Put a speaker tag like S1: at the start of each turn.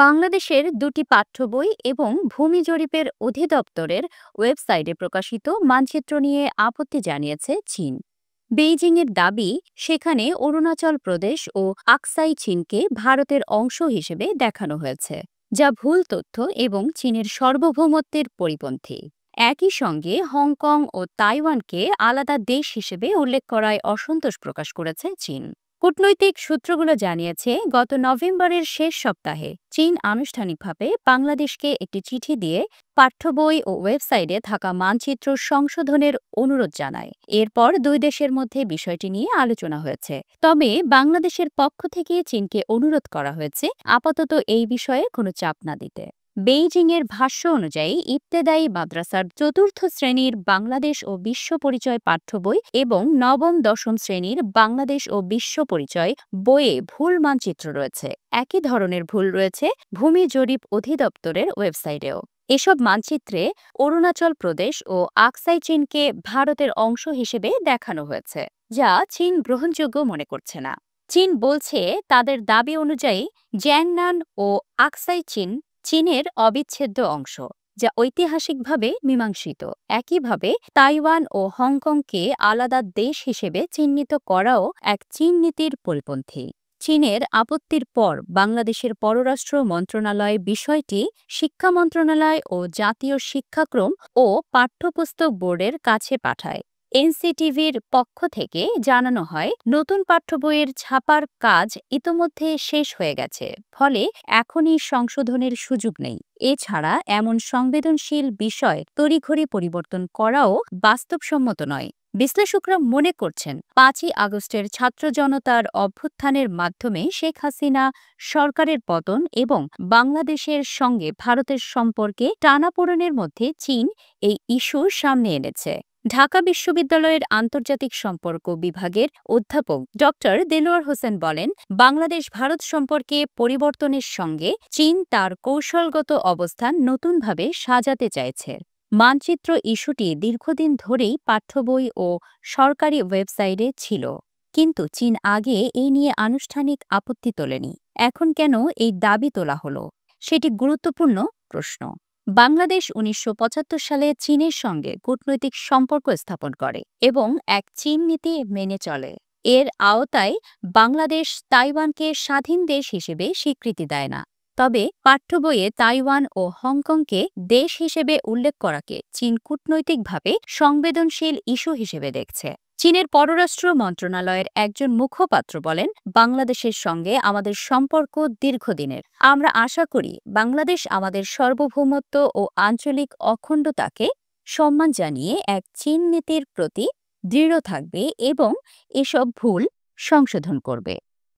S1: বাংলাদেশের দুটি পাঠ্য বই এবং ভূমি জরিপের অধিদপ্তরের ওয়েবসাইটে প্রকাশিত মানচিত্র নিয়ে আপত্তি জানিয়েছে চীন। বেইজিংয়ের দাবি, সেখানে অরুণাচল প্রদেশ ও আকসাই চীনকে ভারতের অংশ হিসেবে দেখানো হয়েছে, যা ভুল তথ্য এবং চীনের সার্বভৌমত্বের পরিপন্থী। একই সঙ্গে হংকং ও তাইওয়ানকে আলাদা দেশ হিসেবে উল্লেখ করায় অসন্তোষ প্রকাশ করেছে চীন। কূটনৈতিক সূত্রগুলো জানিয়েছে, গত নভেম্বরের শেষ সপ্তাহে চীন আনুষ্ঠানিকভাবে বাংলাদেশকে একটি চিঠি দিয়ে পাঠ্য বই ও ওয়েবসাইটে থাকা মানচিত্র সংশোধনের অনুরোধ জানায়। এরপর দুই দেশের মধ্যে বিষয়টি নিয়ে আলোচনা হয়েছে। তবে বাংলাদেশের পক্ষ থেকে চীনকে অনুরোধ করা হয়েছে আপাতত এই বিষয়ে কোনো চাপ না দিতে। বেইজিংয়ের ভাষ্য অনুযায়ী ইবতেদায়ী মাদ্রাসার চতুর্থ শ্রেণীর বাংলাদেশ ও বিশ্ব পরিচয় পাঠ্য বই এবং নবম-দশম শ্রেণীর বাংলাদেশ ও বিশ্ব পরিচয় বইয়ে ভুল মানচিত্র রয়েছে। একই ধরনের ভুল রয়েছে ভূমি জরিপ অধিদপ্তরের ওয়েবসাইটেও। এসব মানচিত্রে অরুণাচল প্রদেশ ও আকসাই চীনকে ভারতের অংশ হিসেবে দেখানো হয়েছে, যা চীন গ্রহণযোগ্য মনে করছে না। চীন বলছে, তাদের দাবি অনুযায়ী জিয়াংনান ও আকসাই চীন চীনের অবিচ্ছেদ্য অংশ, যা ঐতিহাসিকভাবে মীমাংসিত। একইভাবে তাইওয়ান ও হংকংকে আলাদা দেশ হিসেবে চিহ্নিত করাও এক চীন নীতির পরিপন্থী। চীনের আপত্তির পর বাংলাদেশের পররাষ্ট্র মন্ত্রণালয় বিষয়টি শিক্ষা মন্ত্রণালয় ও জাতীয় শিক্ষাক্রম ও পাঠ্যপুস্তক বোর্ডের কাছে পাঠায়। এনসিটিভির পক্ষ থেকে জানানো হয়, নতুন পাঠ্য বইয়ের ছাপার কাজ ইতোমধ্যে শেষ হয়ে গেছে, ফলে এখনই সংশোধনের সুযোগ নেই। এছাড়া এমন সংবেদনশীল বিষয় তড়িঘড়ি পরিবর্তন করাও বাস্তবসম্মত নয়। বিশ্লেষকরা মনে করছেন, ৫ই আগস্টের ছাত্র জনতার অভ্যুত্থানের মাধ্যমে শেখ হাসিনা সরকারের পতন এবং বাংলাদেশের সঙ্গে ভারতের সম্পর্কে টানাপোড়েনের মধ্যে চীন এই ইস্যু সামনে এনেছে। ঢাকা বিশ্ববিদ্যালয়ের আন্তর্জাতিক সম্পর্ক বিভাগের অধ্যাপক ডক্টর দেলোয়ার হোসেন বলেন, বাংলাদেশ ভারত সম্পর্কে পরিবর্তনের সঙ্গে চীন তার কৌশলগত অবস্থান নতুনভাবে সাজাতে চাইছে। মানচিত্র ইস্যুটি দীর্ঘদিন ধরেই পাঠ্য বই ও সরকারি ওয়েবসাইটে ছিল, কিন্তু চীন আগে এই নিয়ে আনুষ্ঠানিক আপত্তি তোলেনি। এখন কেন এই দাবি তোলা হলো, সেটি গুরুত্বপূর্ণ প্রশ্ন। বাংলাদেশ ১৯৭৫ সালে চীনের সঙ্গে কূটনৈতিক সম্পর্ক স্থাপন করে এবং এক চীন নীতি মেনে চলে। এর আওতায় বাংলাদেশ তাইওয়ানকে স্বাধীন দেশ হিসেবে স্বীকৃতি দেয় না। তবে পাঠ্য বইয়ে তাইওয়ান ও হংকংকে দেশ হিসেবে উল্লেখ করাকে চীন কূটনৈতিকভাবে সংবেদনশীল ইস্যু হিসেবে দেখছে। চীনের পররাষ্ট্র মন্ত্রণালয়ের একজন মুখপাত্র বলেন, বাংলাদেশের সঙ্গে আমাদের সম্পর্ক দীর্ঘদিনের। আমরা আশা করি বাংলাদেশ আমাদের সার্বভৌমত্ব ও আঞ্চলিক অখণ্ডতাকে সম্মান জানিয়ে এক চীন নীতির প্রতি দৃঢ় থাকবে এবং এসব ভুল সংশোধন করবে।